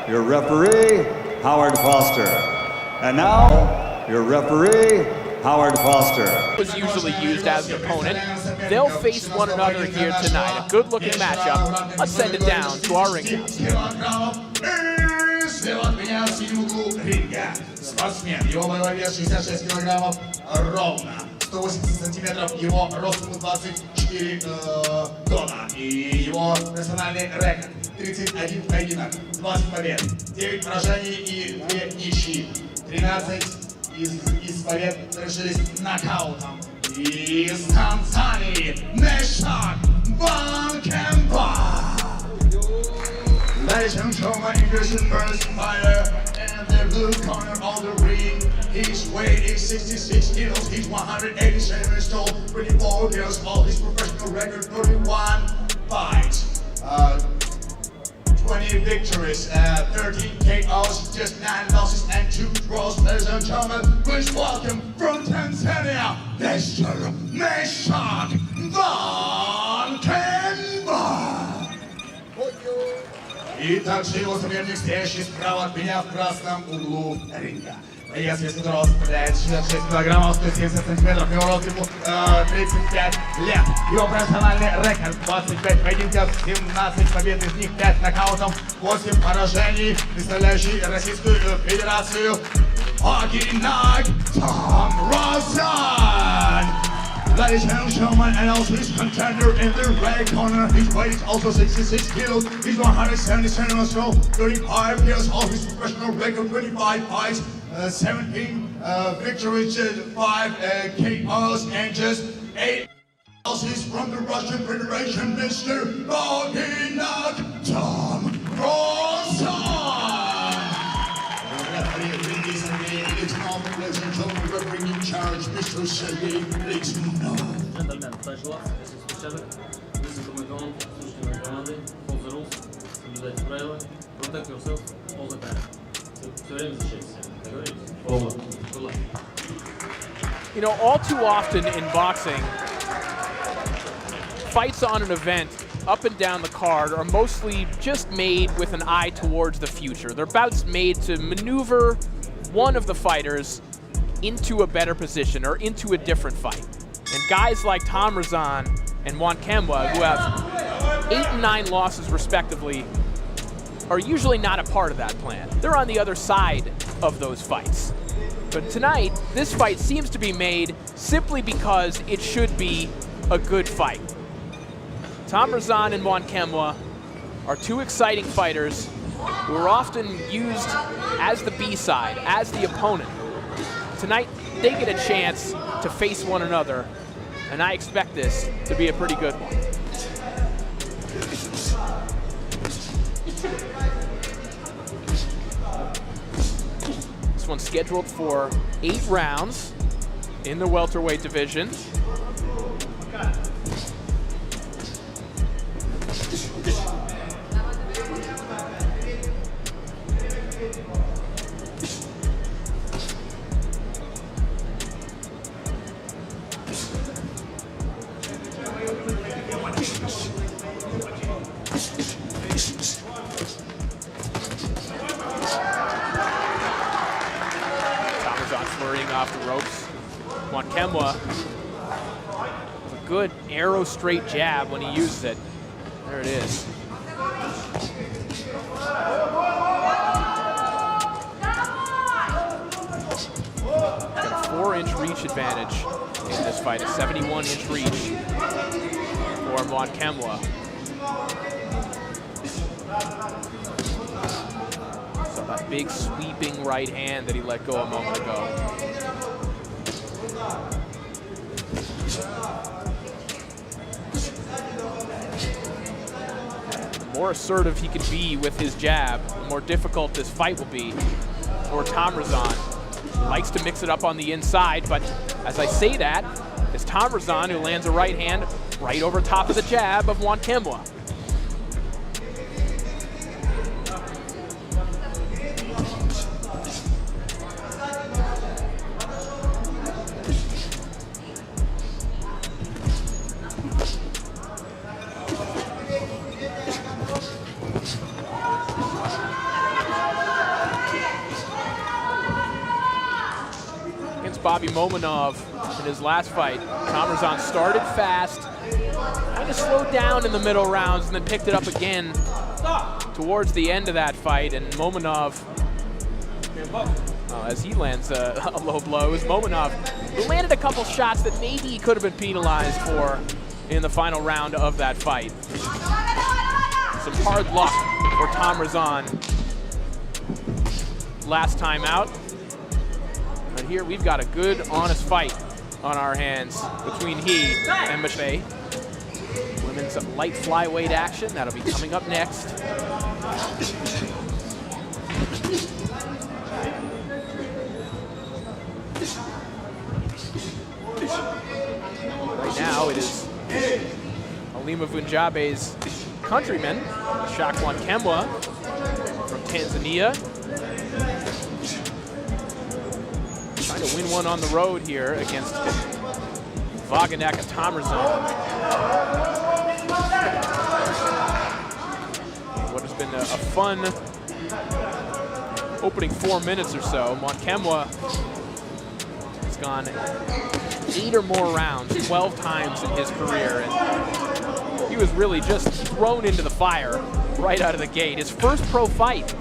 your referee, Howard Foster. And now, your referee, Howard Foster. Was usually used as an opponent. They'll face one another here tonight. A good-looking matchup. Let's send it down to our ring house. Слева от меня в синем углу ринга. Спортсмен, его боевой вес 66 килограммов ровно. 180 сантиметров, его рост 24 тонна. И его персональный рекорд 31 поединок, 20 побед, 9 поражений и 2 ничьи. 13 из побед завершились нокаутом. Из Танзании MESHACK MEANKEMWA. Ladies and gentlemen, English first fighter, and the blue corner of the ring. His weight is 66 kilos, he's 180 centimeters tall, 24 years old, his professional record 31 fights, 20 victories, 13 KOs, just 9 losses and 2 draws. Ladies and gentlemen, please welcome from Tanzania, Mr. MESHACK MEANKEMWA. И также его соперник, стоящий справа от меня в красном углу ринга. Вес которого составляет 66 килограммов, 170 сантиметров, его рост 35 лет. Его профессиональный рекорд 25 поединков, 17 побед, из них 5 нокаутов, 8 поражений, представляющий Российскую Федерацию VAGHINAK TAMRAZYAN. Ladies and gentlemen, and also his contender in the red corner. His weight is also 66 kilos. He's 170 centimeters tall, 35 years old. His professional record 25 fights, 17 victories, 5 KOs, and just 8 losses from the Russian Federation. Mr. VAGHINAK TAMRAZYAN. Ladies and gentlemen, referee in charge, Mr. Sergey Liksmanov. Джентльмен, дальше вас, если специально, listen to my command, слушайте мои команды, follow the rules, соблюдайте правила, protect yourself all the time. Все время защищайтесь. Договорились? Over. Good luck. You know, all too often in boxing, fights on an event up and down the card are mostly just made with an eye towards the future. They're bouts made to maneuver one of the fighters into a better position or into a different fight. And guys like TAMRAZYAN and MEANKEMWA, who have 8 and 9 losses respectively, are usually not a part of that plan. They're on the other side of those fights. But tonight, this fight seems to be made simply because it should be a good fight. TAMRAZYAN and MEANKEMWA are 2 exciting fighters who are often used as the B-side, as the opponent. Tonight, they get a chance to face one another, and I expect this to be a pretty good one. This one's scheduled for 8 rounds in the welterweight division. Flurrying off the ropes. MEANKEMWA with a good arrow straight jab when he uses it. There it is. Got a 4-inch reach advantage in this fight, a 71-inch reach for MEANKEMWA. That big sweeping right hand that he let go a moment ago. The more assertive he can be with his jab, the more difficult this fight will be for TAMRAZYAN. He likes to mix it up on the inside, but as I say that, it's TAMRAZYAN who lands a right hand right over top of the jab of MEANKEMWA. Bobby Mominov in his last fight. TAMRAZYAN started fast, kind of slowed down in the middle rounds, and then picked it up again towards the end of that fight. And Mominov, as he lands a low blow, is Mominov, who landed a couple shots that maybe he could have been penalized for in the final round of that fight. Some hard luck for TAMRAZYAN last time out. But here we've got a good, honest fight on our hands between he and MESHACK. Women's light flyweight action, that'll be coming up next. Right now it is Halima Vunjabe's countryman, MWAKINYO from Tanzania. Trying to win one on the road here against VAGHINAK of TAMRAZYAN. What has been a fun opening 4 minutes or so. MWAKINYO has gone 8 or more rounds 12 times in his career, and he was really just thrown into the fire right out of the gate. His first pro fight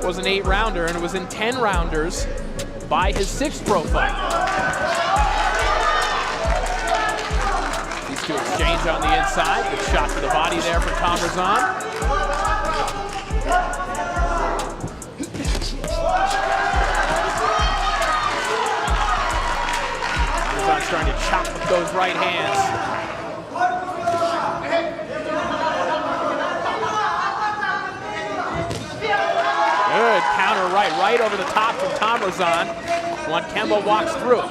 was an 8-rounder, and it was in 10 rounders by his 6th pro fight. These two exchange on the inside. Good shot to the body there for TAMRAZYAN. TAMRAZYAN's trying to chop with those right hands. Good counter right over the top from TAMRAZYAN. MWAKINYO walks through.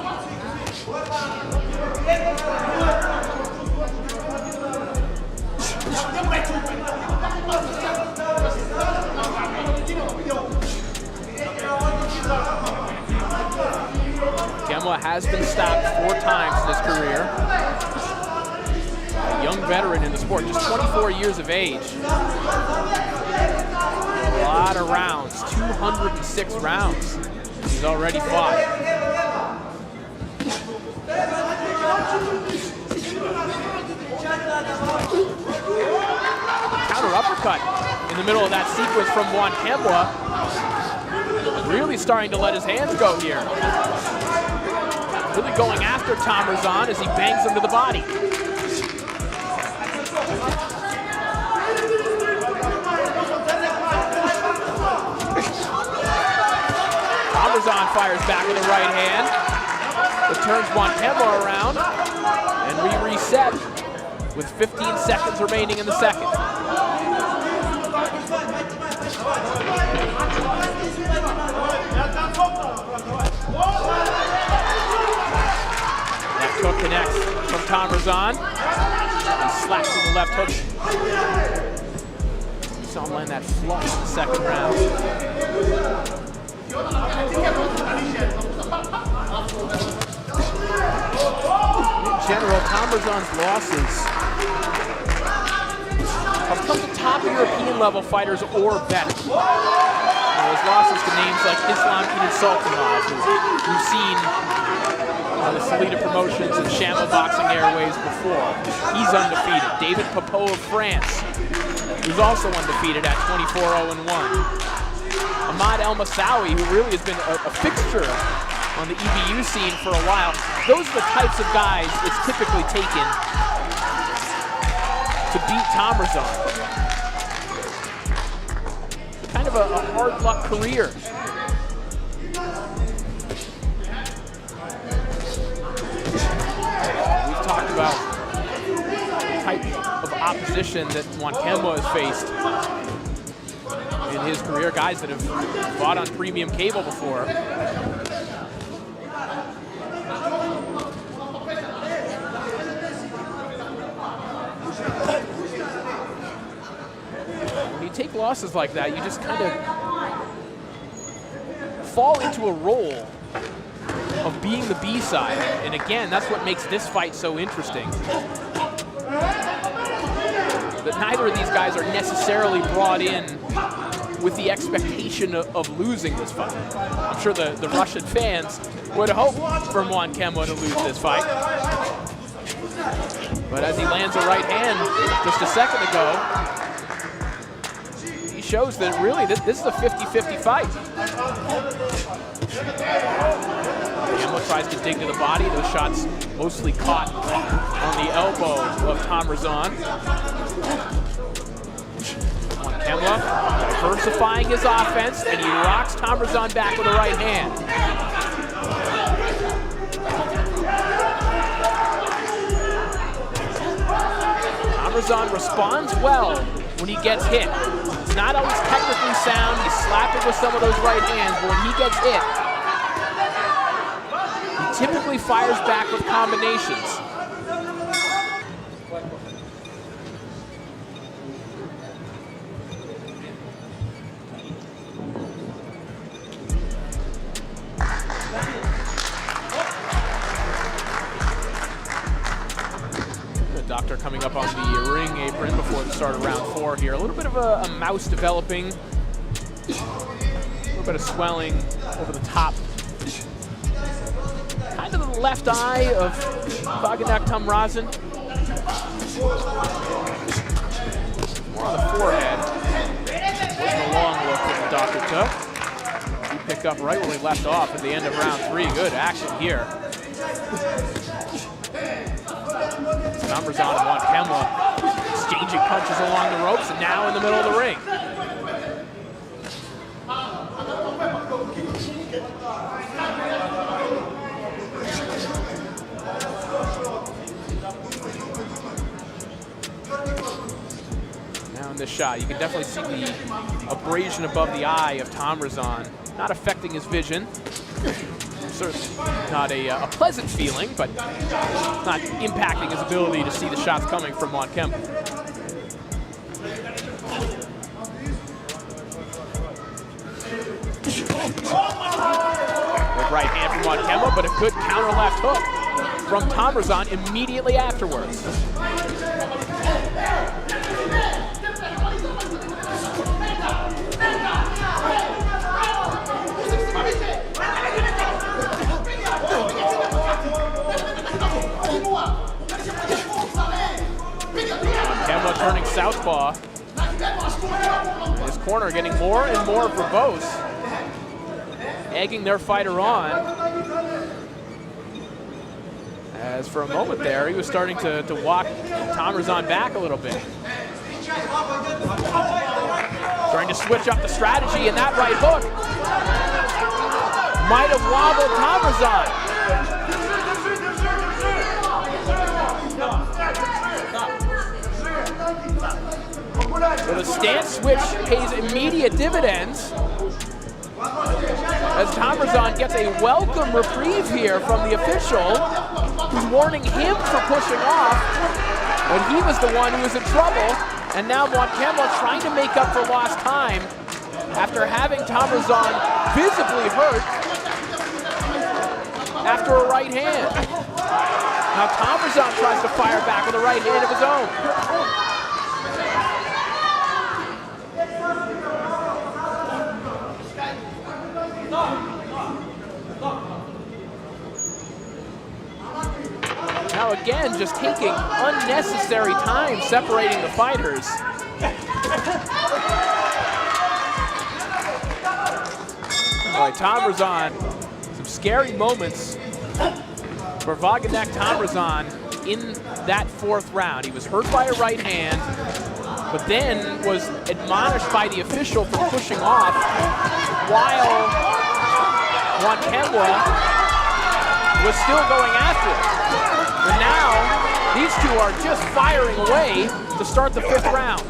MWAKINYO has been stopped 4 times in his career. A young veteran in the sport, just 24 years of age. A lot of rounds, 206 rounds he's already fought. Counter uppercut in the middle of that sequence from MWAKINYO. Really starting to let his hands go here. Really going after TAMRAZYAN as he bangs him to the body. TAMRAZYAN fires back with the right hand. It turns MWAKINYO around, and we reset with 15 seconds remaining in the second. Left hook connects from TAMRAZYAN. He slaps with the left hook. You saw him land that flush in the second round. In general, TAMRAZYAN's losses have come to top European level fighters or better. His losses to names like Islam Sultanov, who we've seen on the Salida Promotions and Shamble Boxing Airways before. He's undefeated. David Pepot of France, who's also undefeated at 24-0-1. Ahmad El Massawi, who really has been a fixture on the EBU scene for a while. Those are the types of guys it's typically taken to beat TAMRAZYAN. Kind of a hard luck career. We've talked about the type of opposition that MWAKINYO has faced in his career, guys that have fought on premium cable before. When you take losses like that, you just kind of fall into a role of being the B-side. And again, that's what makes this fight so interesting. That neither of these guys are necessarily brought in with the expectation of losing this fight. I'm sure the Russian fans would hope for MWAKINYO to lose this fight. But as he lands a right hand just a second ago, he shows that really this is a 50-50 fight. Gamla tries to dig to the body. Those shots mostly caught on the elbow of TAMRAZYAN. MWAKINYO diversifying his offense, and he rocks TAMRAZYAN back with a right hand. TAMRAZYAN responds well when he gets hit. It's not always technically sound. He's slapping with some of those right hands, but when he gets hit, he typically fires back with combinations. Doctor coming up on the ring apron before the start of round 4 here. A little bit of a mouse developing. A little bit of swelling over the top. Kind of the left eye of VAGHINAK TAMRAZYAN. More on the forehead. Wasn't a long look that the doctor took. We pick up right where we left off at the end of round 3. Good action here. TAMRAZYAN and MWAKINYO exchanging punches along the ropes, and now in the middle of the ring. Now in this shot, you can definitely see the abrasion above the eye of TAMRAZYAN, not affecting his vision. Certainly not a pleasant feeling, but not impacting his ability to see the shots coming from MWAKINYO. Good right hand from MWAKINYO, but a good counter left hook from TAMRAZYAN immediately afterwards. MWAKINYO turning southpaw. His corner getting more and more verbose, egging their fighter on. As for a moment there, he was starting to walk TAMRAZYAN back a little bit. Trying to switch up the strategy, and that right hook might have wobbled TAMRAZYAN. So the stance switch pays immediate dividends as TAMRAZYAN gets a welcome reprieve here from the official who's warning him for pushing off when he was the one who was in trouble. And now MWAKINYO trying to make up for lost time after having TAMRAZYAN visibly hurt after a right hand. Now TAMRAZYAN tries to fire back with a right hand of his own. Now again, just taking unnecessary time separating the fighters. All right, TAMRAZYAN, some scary moments for VAGHINAK TAMRAZYAN in that 4th round. He was hurt by a right hand, but then was admonished by the official for pushing off while MWAKINYO was still going after it. And now, these two are just firing away to start the 5th round.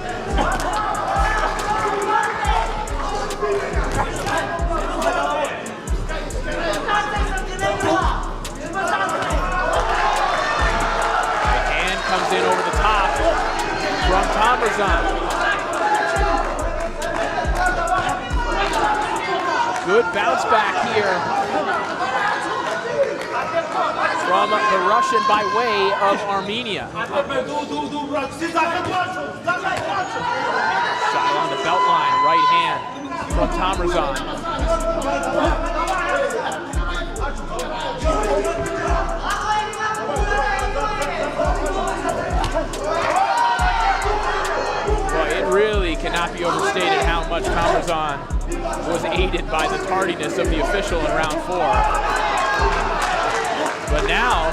Right hand comes in over the top from TAMRAZYAN. Good bounce back here from the Russian by way of Armenia. Shot on the belt line, right hand. from TAMRAZYAN. Well, it really cannot be overstated how much TAMRAZYAN was aided by the tardiness of the official in round 4. But now,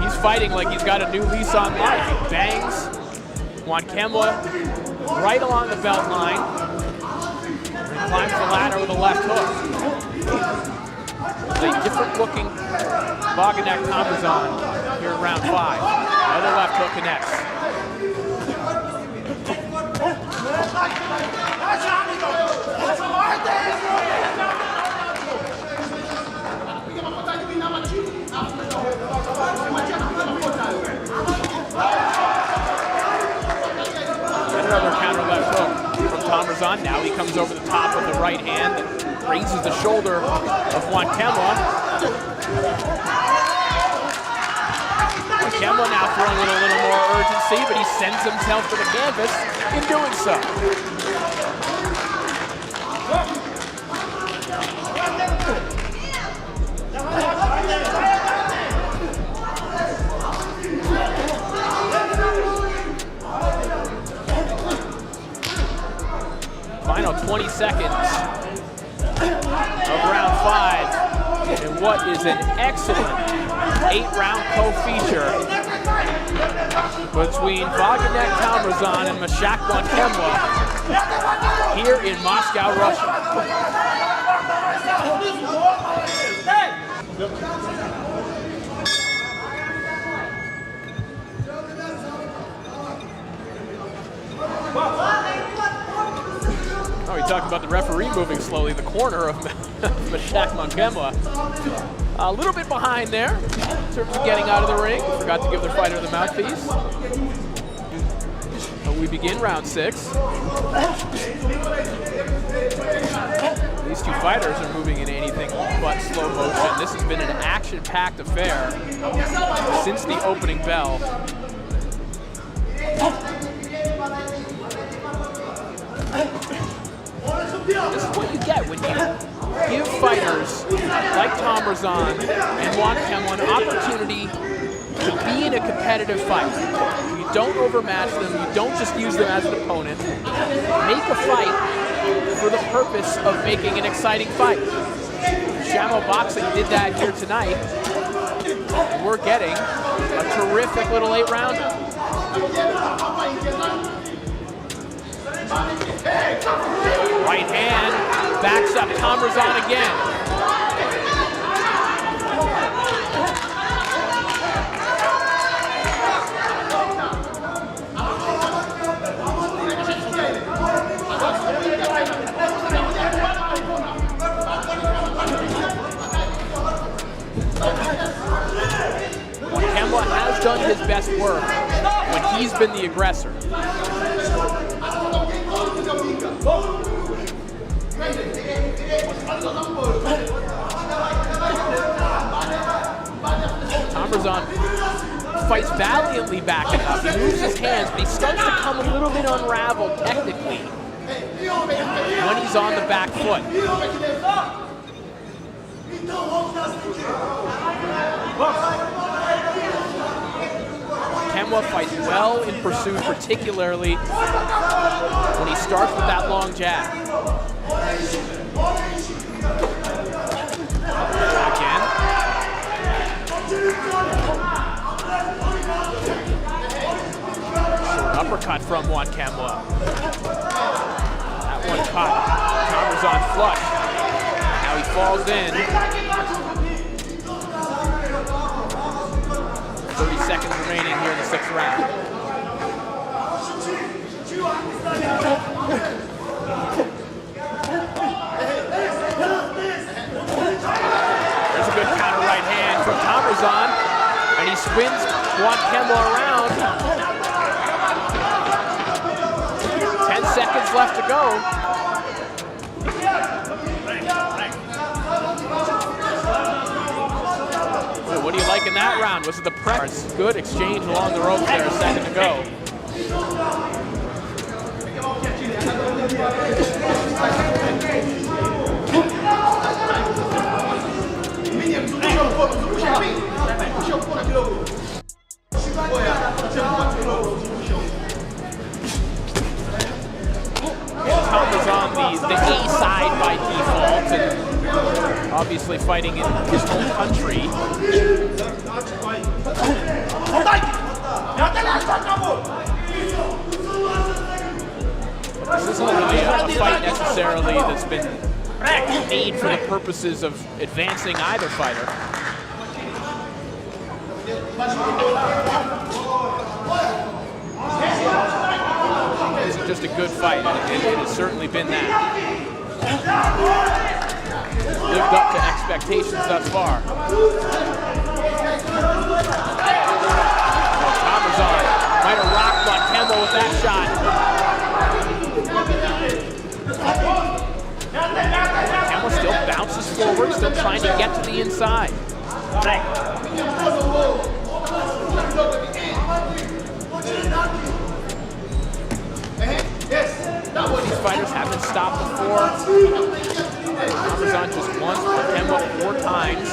he's fighting like he's got a new lease on life. He bangs MWAKINYO right along the belt line. And climbs the ladder with a left hook. A different looking VAGHINAK TAMRAZYAN here in round 5. Another left hook connects. Another counter left hook from TAMRAZYAN. Now he comes over the top of the right hand and raises the shoulder of MWAKINYO. MWAKINYO now throwing in a little more urgency, but he sends himself to the canvas in doing so. Final 20 seconds of round 5, and what is an excellent 8-round co-feature between VAGHINAK TAMRAZYAN and MESHACK MWAKINYO here in Moscow, Russia. Oh, we talked about the referee moving slowly. The corner of MESHACK MWAKINYO. A little bit behind there in terms of getting out of the ring. Forgot to give their fighter the mouthpiece. But we begin round 6. These two fighters are moving in anything but slow motion. This has been an action-packed affair since the opening bell. This is what you get when you give fighters like TAMRAZYAN and MWAKINYO an opportunity to be in a competitive fight. You don't overmatch them, you don't just use them as an opponent. Make a fight for the purpose of making an exciting fight. Shamo Boxing did that here tonight. We're getting a terrific little 8-rounder. Right hand backs up TAMRAZYAN again. MWAKINYO has done his best work when he's been the aggressor. TAMRAZYAN fights valiantly backing up. He moves his hands, but he starts to come a little bit unraveled technically when he's on the back foot. MWAKINYO fights well in pursuit, particularly when he starts with that long jab. Again. Short uppercut from MWAKINYO. That one caught TAMRAZYAN flush. Now he falls in. 30 seconds remaining here in the 6th round. There's a good counter right hand from TAMRAZYAN, and he spins MWAKINYO around. 10 seconds left to go. What do you like in that round? Was it the press? Good exchange along the ropes there, a second to go. TAMRAZYAN the A side by default, and obviously fighting in his home country. This isn't really a fight necessarily that's been made for the purposes of advancing either fighter. It's just a good fight, and it has certainly been that. Lived up to expectations thus far. TAMRAZYAN might have rocked MWAKINYO with that shot. MWAKINYO still bounces forward, still trying to get to the inside. These fighters haven't stopped before. TAMRAZYAN just once, MWAKINYO 4 times.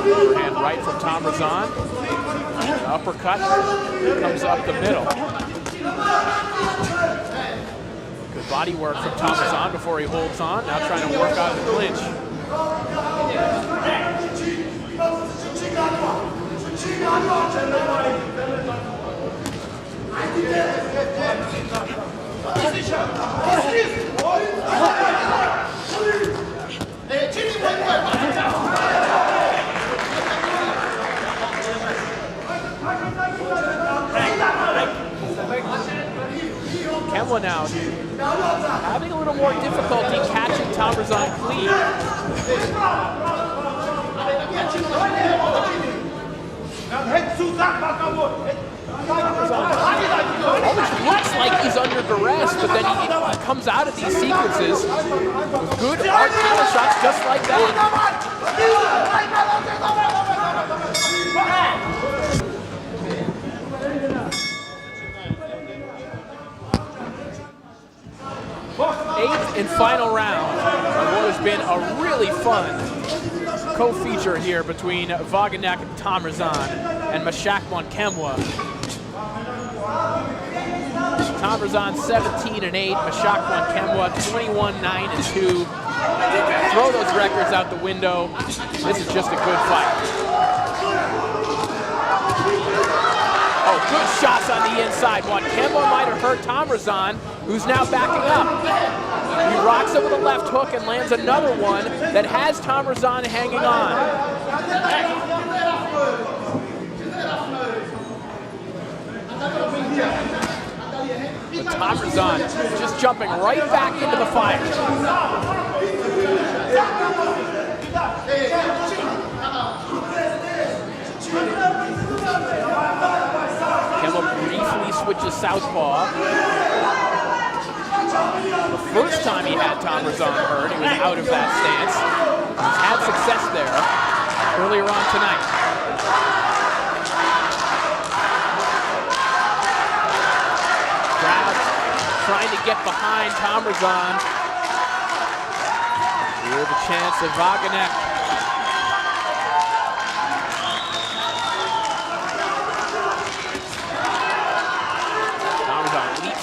Overhand right from TAMRAZYAN. Uppercut comes up the middle. Good body work from TAMRAZYAN before he holds on. Now trying to work out of the clinch. MWAKINYO now having a little more difficulty catching TAMRAZYAN clean. Always looks like he's under duress, but then he comes out of these sequences with good hard counter shots just like that. Eighth and final round of what has been a really fun co-feature here between VAGHINAK TAMRAZYAN and MESHACK MWAKINYO. TAMRAZYAN 17-8, MESHACK MWAKINYO 21-9-2. Throw those records out the window. This is just a good fight. Oh, good shots on the inside. MWAKINYO might have hurt TAMRAZYAN, who's now backing up. He rocks it with a left hook and lands another one that has TAMRAZYAN hanging on. But TAMRAZYAN just jumping right back into the fire. MWAKINYO briefly switches southpaw. The first time he had TAMRAZYAN hurt, he was out of that stance. He's had success there earlier on tonight. Crowd trying to get behind TAMRAZYAN. Here's the chance of VAGHINAK.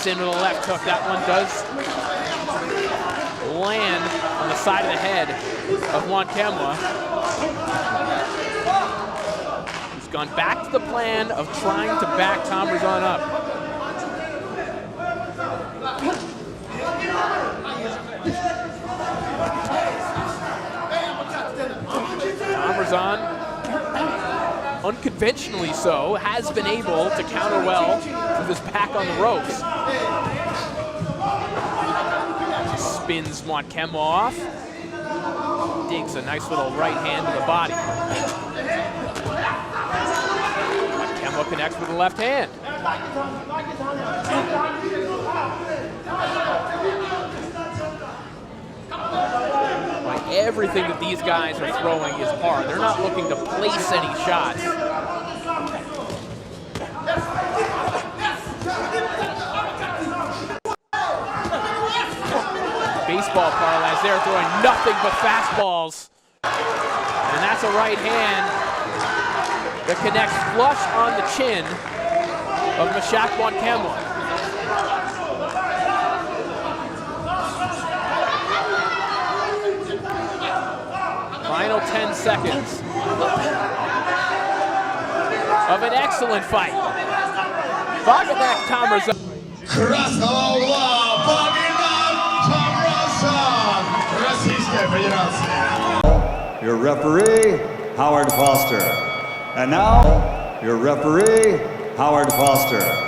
Into the left hook. That one does land on the side of the head of MWAKINYO. He's gone back to the plan of trying to back TAMRAZYAN up. TAMRAZYAN, unconventionally so, has been able to counter well with his back on the ropes. Spins MWAKINYO off. Digs a nice little right hand to the body. MWAKINYO connects with the left hand. Everything that these guys are throwing is hard. They're not looking to place any shots. Oh, Parlaz, they're throwing nothing but fastballs. And that's a right hand that connects flush on the chin of MEANKEMWA. Final 10 seconds of an excellent fight. VAGHINAK TAMRAZYAN. Красного угла VAGHINAK TAMRAZYAN. Российская Федерация. Your referee, Howard Foster. And now, your referee, Howard Foster.